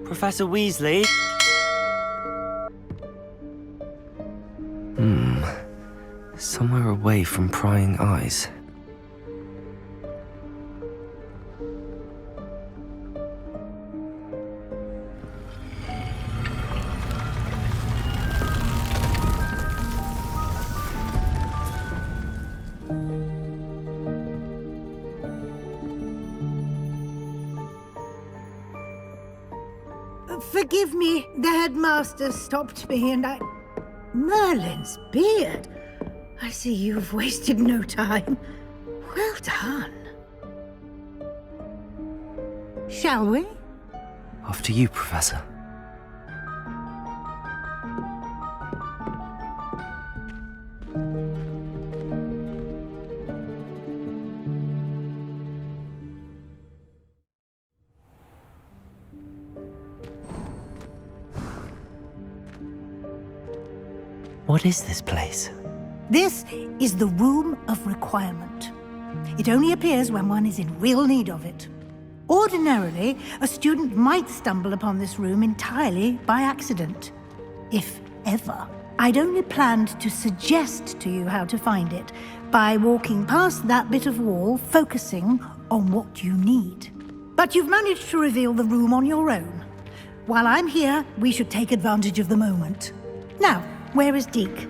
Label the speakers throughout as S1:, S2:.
S1: Professor Weasley? Somewhere away from prying eyes.
S2: Forgive me, the headmaster stopped me and I... Merlin's beard! I see you've wasted no time. Well done. Shall we?
S1: Off to you, Professor. What is this place?
S2: This is the Room of Requirement. It only appears when one is in real need of it. Ordinarily, a student might stumble upon this room entirely by accident. If ever. I'd only planned to suggest to you how to find it by walking past that bit of wall, focusing on what you need. But you've managed to reveal the room on your own. While I'm here, we should take advantage of the moment. Now, where is Deke?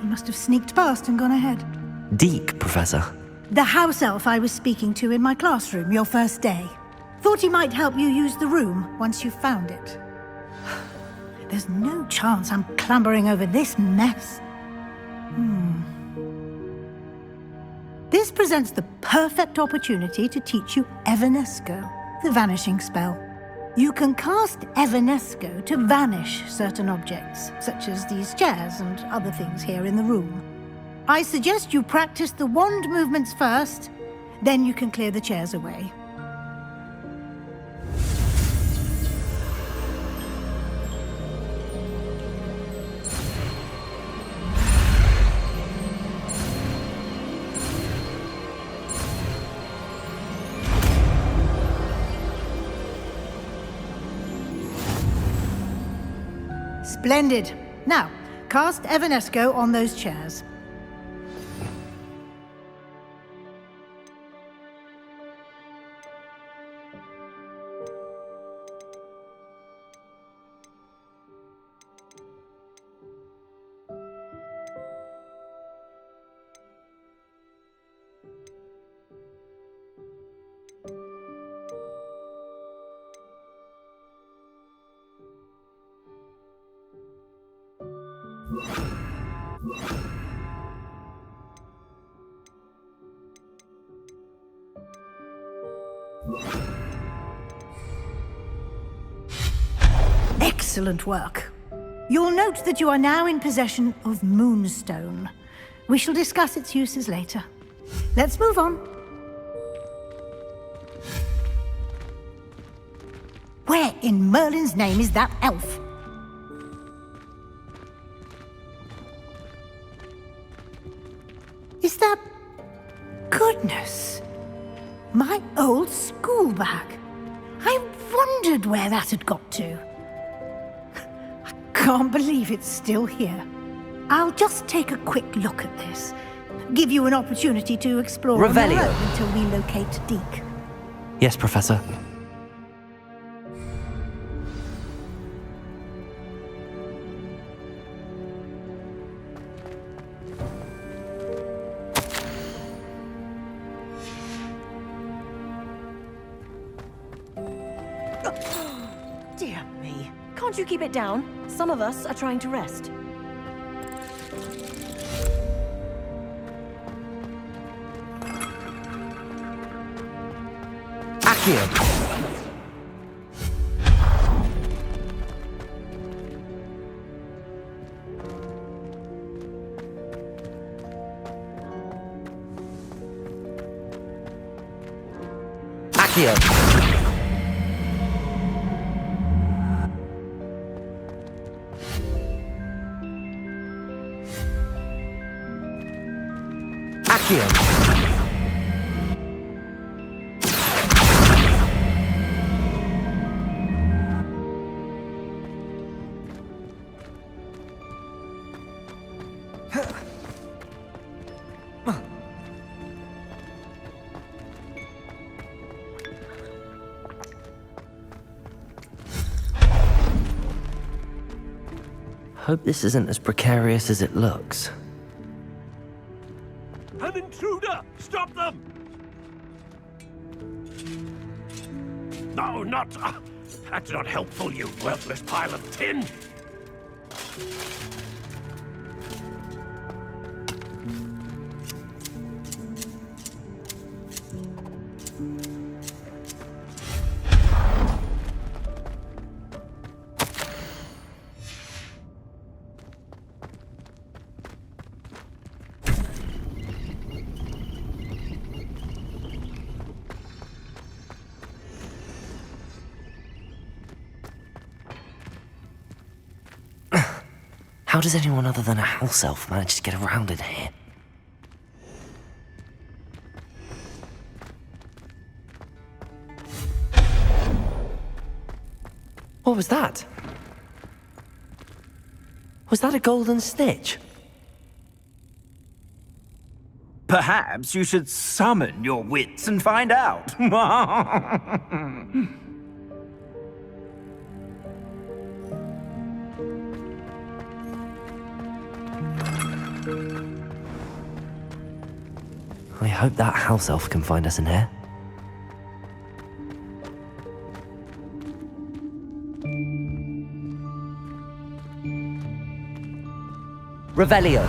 S2: He must have sneaked past and gone ahead.
S1: Deke, Professor.
S2: The house elf I was speaking to in my classroom your first day. Thought he might help you use the room once you found it. There's no chance I'm clambering over this mess. This presents the perfect opportunity to teach you Evanesco, the vanishing spell. You can cast Evanesco to vanish certain objects, such as these chairs and other things here in the room. I suggest you practice the wand movements first, then you can clear the chairs away. Splendid. Now, cast Evanesco on those chairs. Excellent work. You'll note that you are now in possession of Moonstone. We shall discuss its uses later. Let's move on. Where in Merlin's name is that elf? Is that... Goodness! My old school bag. I wondered where that had got to. I can't believe it's still here. I'll just take a quick look at this. Give you an opportunity to explore on your own until we locate Deke.
S1: Yes, Professor.
S3: Dear me. Can't you keep it down? Some of us are trying to rest.
S1: Accio! Hope this isn't as precarious as it looks.
S4: An intruder! Stop them! No, not... that's not helpful, you worthless pile of tin!
S1: How does anyone other than a house elf manage to get around in here? What was that? Was that a golden snitch?
S5: Perhaps you should summon your wits and find out.
S1: I hope that house elf can find us in here. Revelio.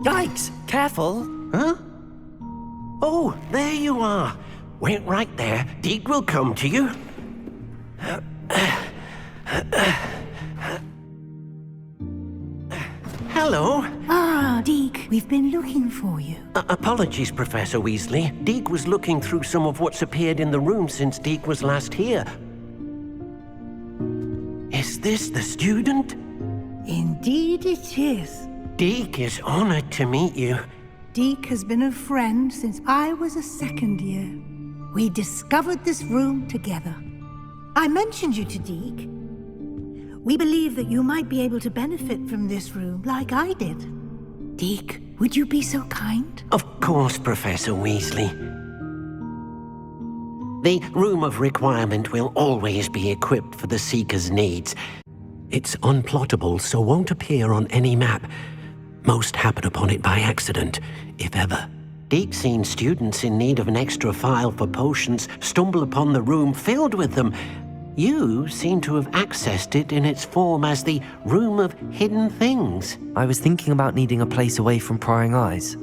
S6: Yikes! Careful!
S7: Huh? Oh, there you are. Wait right there. Deke will come to you. Hello.
S2: Ah, Deke, we've been looking for you.
S7: Apologies, Professor Weasley. Deke was looking through some of what's appeared in the room since Deke was last here. Is this the student?
S2: Indeed it is.
S7: Deke is honored to meet you.
S2: Deke has been a friend since I was a second year. We discovered this room together. I mentioned you to Deke. We believe that you might be able to benefit from this room like I did. Deke, would you be so kind?
S7: Of course, Professor Weasley. The Room of Requirement will always be equipped for the Seeker's needs. It's unplottable, so won't appear on any map. Most happen upon it by accident, if ever. Deke's seen students in need of an extra file for potions stumble upon the room filled with them. You seem to have accessed it in its form as the Room of Hidden Things.
S1: I was thinking about needing a place away from prying eyes.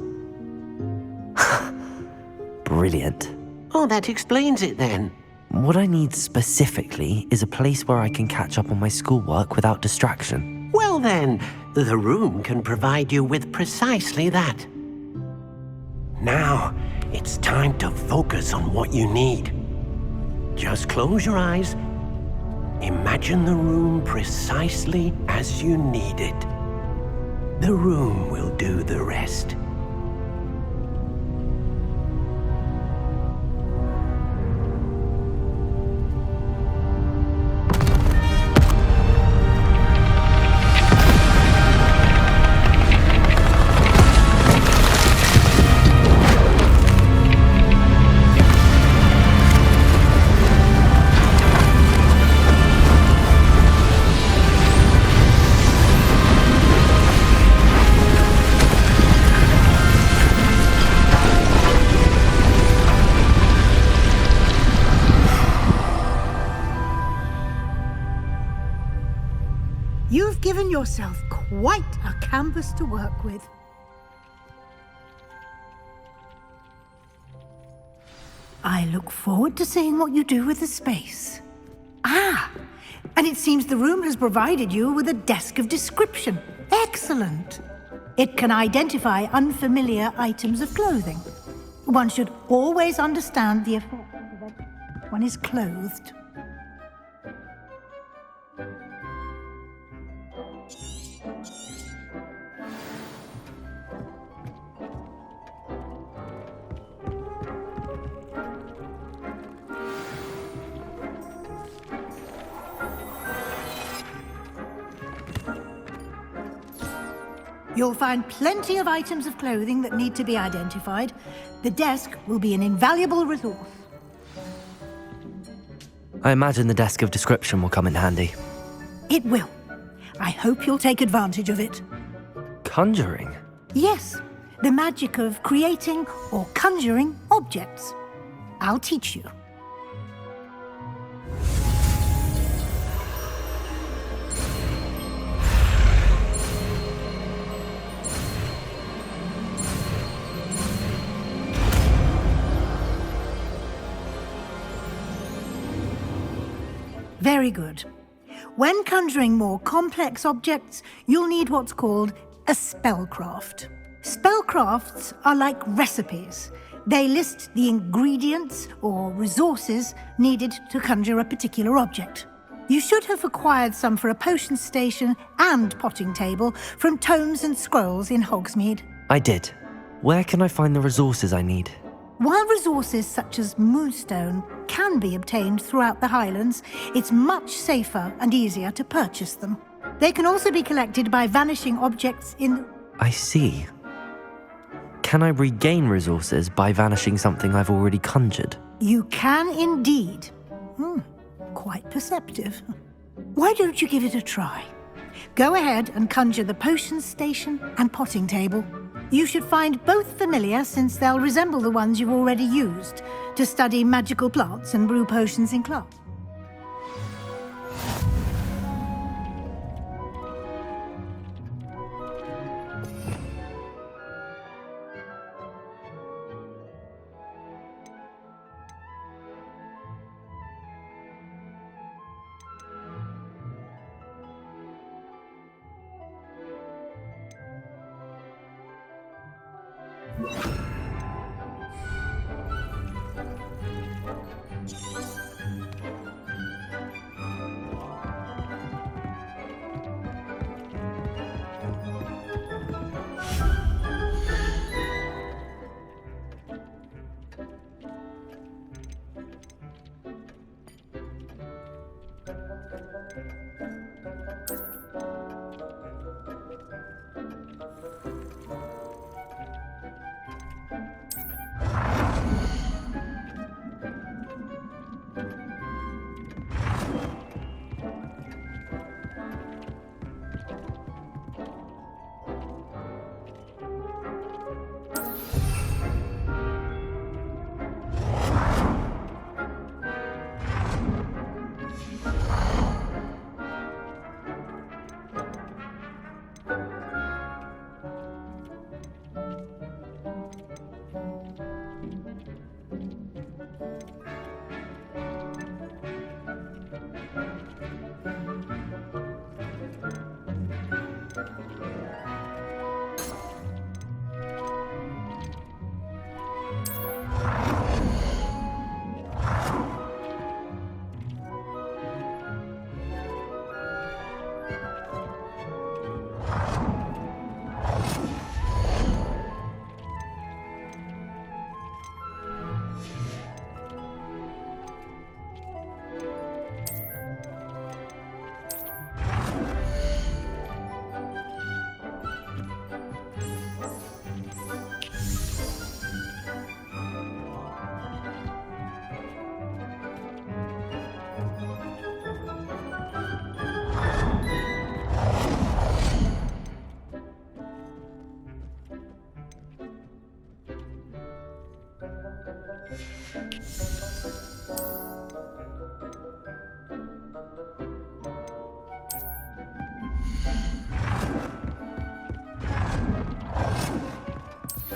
S1: Brilliant.
S7: Oh, that explains it then.
S1: What I need specifically is a place where I can catch up on my schoolwork without distraction.
S7: Well then, the room can provide you with precisely that. Now, it's time to focus on what you need. Just close your eyes. Imagine the room precisely as you need it. The room will do the rest.
S2: You've given yourself quite a canvas to work with. I look forward to seeing what you do with the space. Ah, and it seems the room has provided you with a desk of description. Excellent. It can identify unfamiliar items of clothing. One should always understand the effect of it when one is clothed. You'll find plenty of items of clothing that need to be identified. The desk will be an invaluable resource.
S1: I imagine the desk of description will come in handy.
S2: It will. I hope you'll take advantage of it.
S1: Conjuring?
S2: Yes, the magic of creating or conjuring objects. I'll teach you. Very good. When conjuring more complex objects, you'll need what's called a spellcraft. Spellcrafts are like recipes. They list the ingredients or resources needed to conjure a particular object. You should have acquired some for a potion station and potting table from tomes and scrolls in Hogsmeade.
S1: I did. Where can I find the resources I need?
S2: While resources such as moonstone can be obtained throughout the Highlands, it's much safer and easier to purchase them. They can also be collected by vanishing objects in...
S1: I see. Can I regain resources by vanishing something I've already conjured?
S2: You can indeed. Quite perceptive. Why don't you give it a try? Go ahead and conjure the potion station and potting table. You should find both familiar since they'll resemble the ones you've already used to study magical plants and brew potions in class.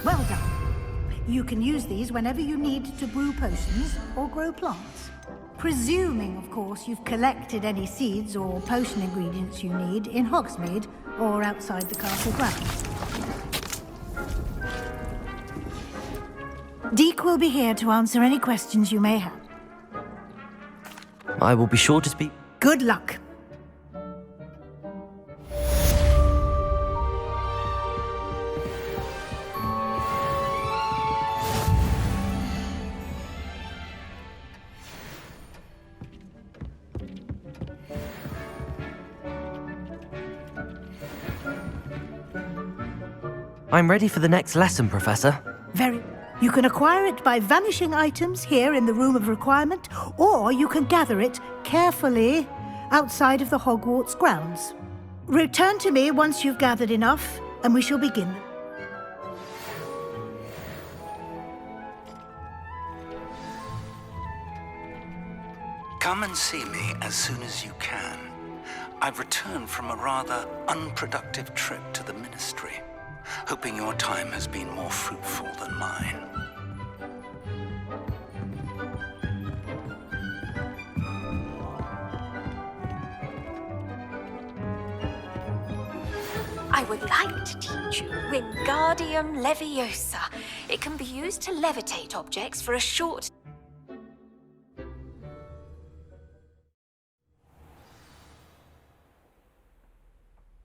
S2: Well done. You can use these whenever you need to brew potions or grow plants. Presuming, of course, you've collected any seeds or potion ingredients you need in Hogsmeade or outside the castle grounds. Deke will be here to answer any questions you may have.
S1: I will be sure to speak.
S2: Good luck.
S1: I'm ready for the next lesson, Professor.
S2: Very. You can acquire it by vanishing items here in the Room of Requirement, or you can gather it carefully outside of the Hogwarts grounds. Return to me once you've gathered enough, and we shall begin.
S6: Come and see me as soon as you can. I've returned from a rather unproductive trip to the Ministry, hoping your time has been more fruitful than mine.
S8: I would like to teach you Wingardium Leviosa. It can be used to levitate objects for a short